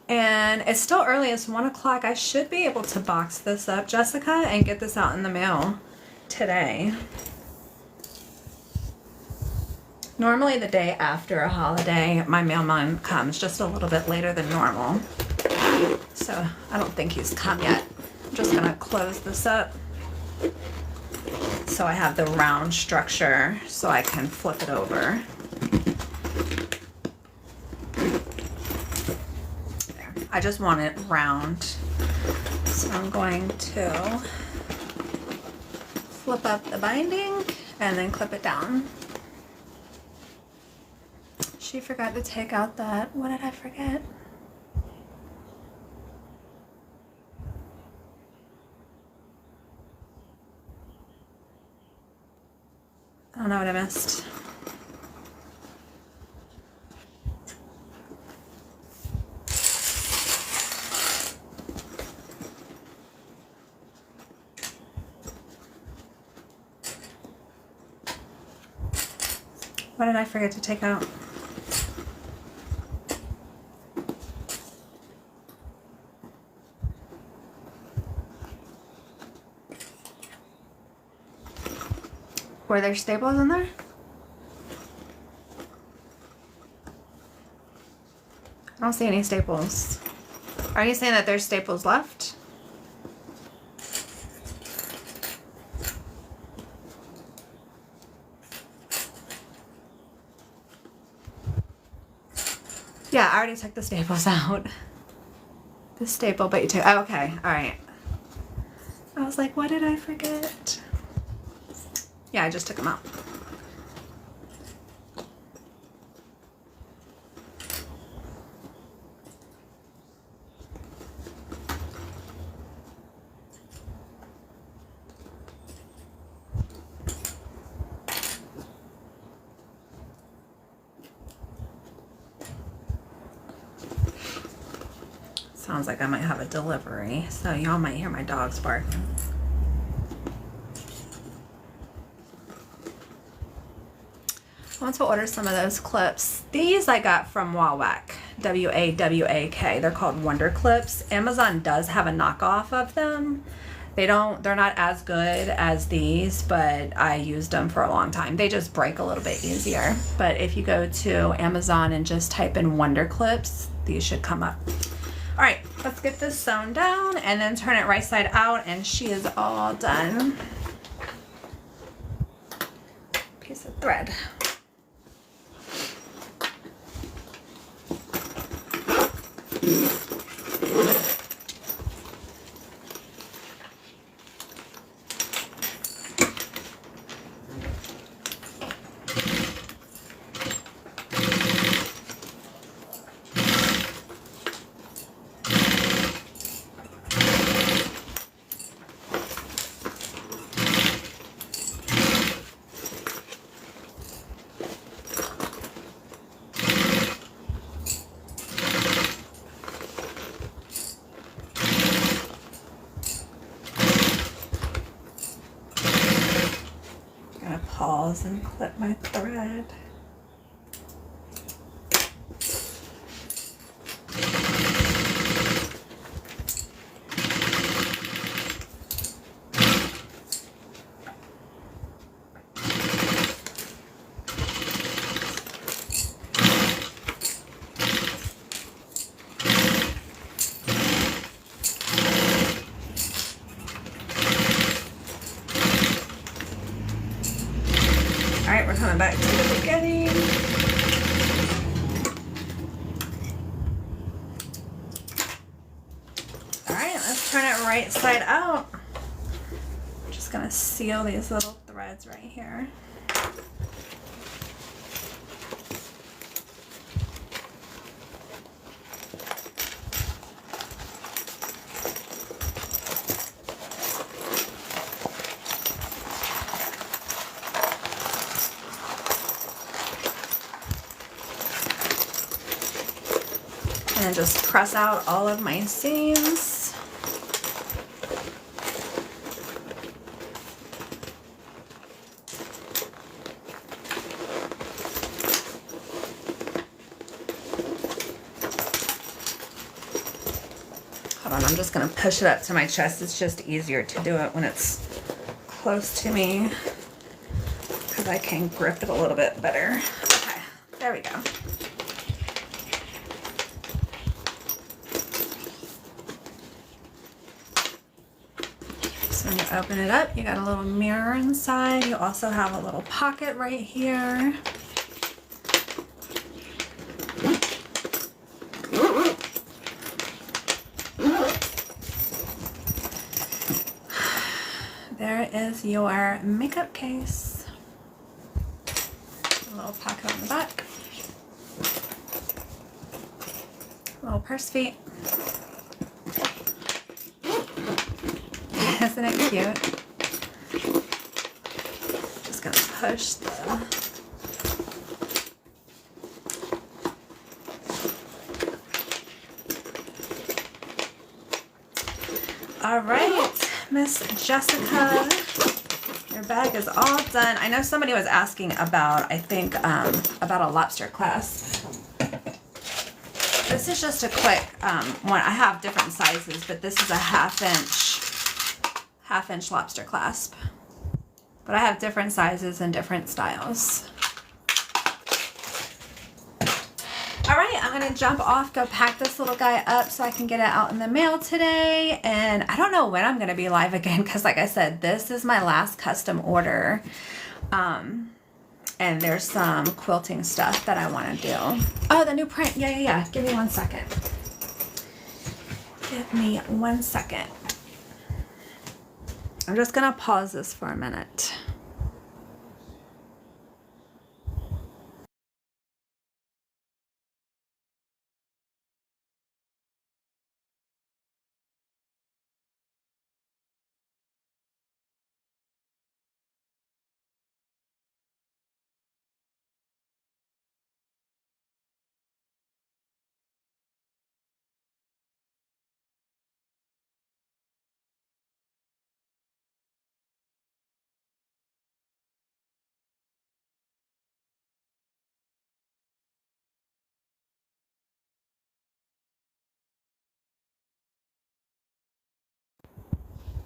And it's still early, it's 1 o'clock. I should be able to box this up, Jessica, and get this out in the mail today. Normally the day after a holiday, my mailman comes just a little bit later than normal. So I don't think he's come yet. I'm just gonna close this up so I have the round structure so I can flip it over. There. I just want it round. So I'm going to flip up the binding and then clip it down. She forgot to take out that, what did I forget? I don't know what I missed. What did I forget to take out? Were there staples in there? I don't see any staples. Are you saying that there's staples left? Yeah, I already took the staples out. The staple, but you took, oh, okay, all right. I was like, what did I forget? Yeah, I just took them out. Sounds like I might have a delivery, so y'all might hear my dogs barking. I want to order some of those clips. These I got from Wawak, W-A-W-A-K. They're called Wonder Clips. Amazon does have a knockoff of them. They're not as good as these, but I used them for a long time. They just break a little bit easier. But if you go to Amazon and just type in Wonder Clips, these should come up. All right, let's get this sewn down and then turn it right side out, and she is all done. Piece of thread. Pause and clip my thread. we're coming back to the beginning. All right, let's turn it right side out. I'm just gonna seal these little threads right here. And just press out all of my seams. Hold on, I'm just gonna push it up to my chest. It's just easier to do it when it's close to me because I can grip it a little bit better. Okay, there we go. When you open it up, you got a little mirror inside. You also have a little pocket right here. There is your makeup case. A little pocket on the back. Little purse feet. Isn't it cute? Just gonna push the all right, Miss Jessica, your bag is all done. I know somebody was asking about, I think, about a lobster clasp. This is just a quick one. I have different sizes, but this is a half inch lobster clasp. But I have different sizes and different styles. All right, I'm gonna jump off, go pack this little guy up so I can get it out in the mail today. And I don't know when I'm gonna be live again because like I said, this is my last custom order. And there's some quilting stuff that I wanna do. Oh, the new print, yeah. Give me 1 second. Give me 1 second. I'm just gonna pause this for a minute.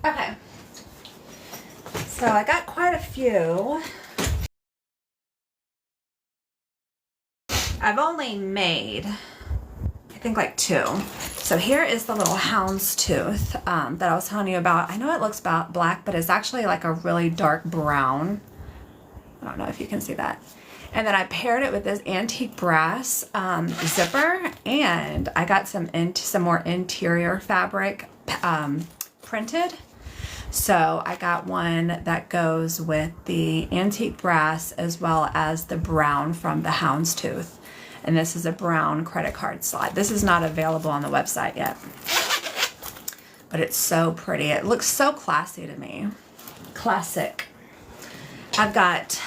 Okay, so I got quite a few. I've only made, I think, like 2. So here is the little houndstooth that I was telling you about. I know it looks about black, but it's actually like a really dark brown. I don't know if you can see that. And then I paired it with this antique brass zipper, and I got some more interior fabric printed. So I got one that goes with the antique brass as well as the brown from the houndstooth. And this is a brown credit card slide. This is not available on the website yet, but it's so pretty. It looks so classy to me. Classic. I've got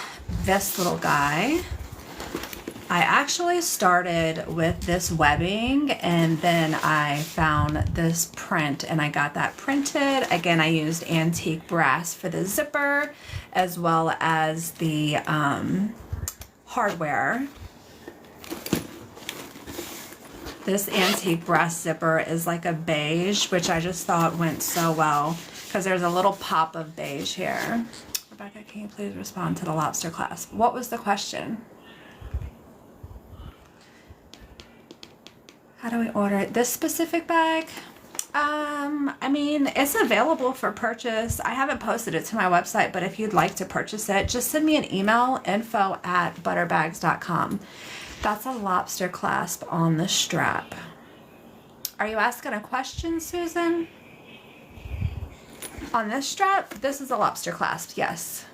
this little guy. I actually started with this webbing and then I found this print and I got that printed. Again, I used antique brass for the zipper as well as the hardware. This antique brass zipper is like a beige, which I just thought went so well because there's a little pop of beige here. Rebecca, can you please respond to the lobster clasp? What was the question? How do we order it? This specific bag? I mean, it's available for purchase. I haven't posted it to my website, but if you'd like to purchase it, just send me an email, info@butterbags.com. That's a lobster clasp on the strap. Are you asking a question, Susan? On this strap, this is a lobster clasp, yes.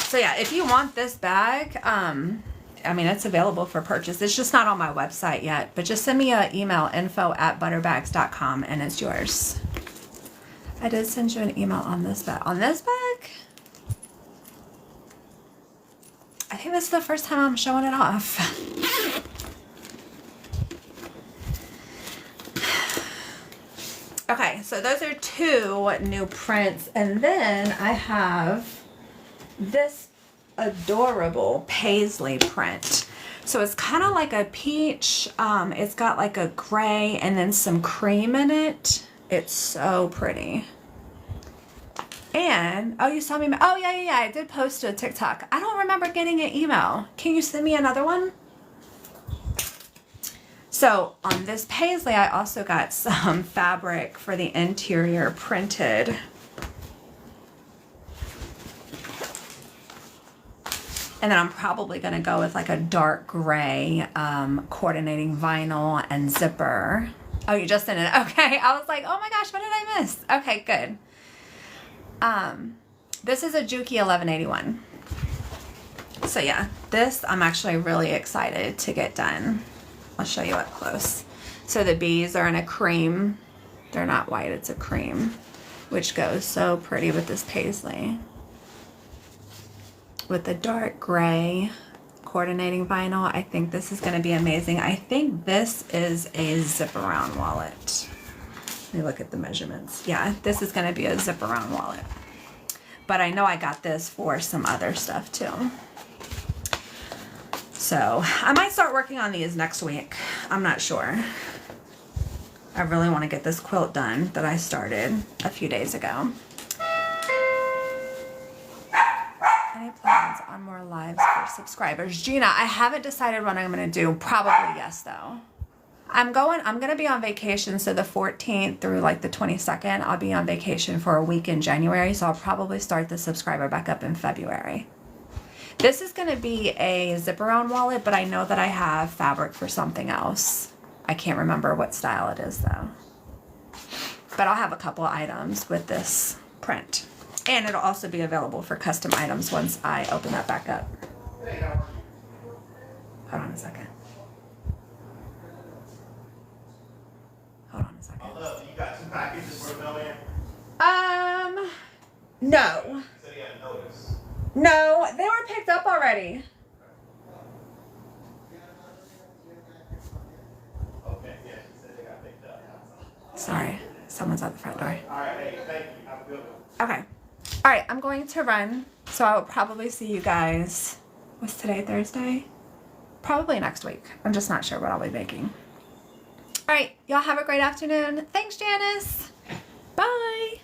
So yeah, if you want this bag, I mean, it's available for purchase. It's just not on my website yet, but just send me an email, info@butterbags.com, and it's yours. I did send you an email on this bag. On this bag? I think this is the first time I'm showing it off. Okay, so those are 2 new prints, and then I have this adorable paisley print. So it's kind of like a peach. It's got like a gray and then some cream in it. It's so pretty. And, oh, you saw me. Oh, yeah. I did post to a TikTok. I don't remember getting an email. Can you send me another one? So on this paisley, I also got some fabric for the interior printed. And then I'm probably going to go with like a dark gray coordinating vinyl and zipper. Oh, you just sent it. Okay. I was like, oh my gosh, what did I miss? Okay, good. This is a Juki 1181. So yeah, this I'm actually really excited to get done. I'll show you up close. So the bees are in a cream. They're not white, it's a cream, which goes so pretty with this paisley. With the dark gray coordinating vinyl, I think this is going to be amazing. I think this is a zip-around wallet. Let me look at the measurements. Yeah, this is going to be a zip-around wallet. But I know I got this for some other stuff too. So I might start working on these next week. I'm not sure. I really want to get this quilt done that I started a few days ago. Any plans on more lives for subscribers? Gina, I haven't decided what I'm going to do. Probably yes, though. I'm going to be on vacation, so the 14th through like the 22nd, I'll be on vacation for a week in January, so I'll probably start the subscriber back up in February. This is going to be a zip-around wallet, but I know that I have fabric for something else. I can't remember what style it is, though. But I'll have a couple items with this print. And it'll also be available for custom items once I open that back up. Hold on a second. Hold on a second. Although, you got 2 packages for the mailman? No. You said he had notice. No, they were picked up already. Okay, yeah, she said they got picked up. Sorry, someone's at the front door. Alright, hey, thank you. Have a good one. Okay. Alright, I'm going to run, so I will probably see you guys, what's today, Thursday? Probably next week. I'm just not sure what I'll be making. Alright, y'all have a great afternoon. Thanks, Janice. Bye.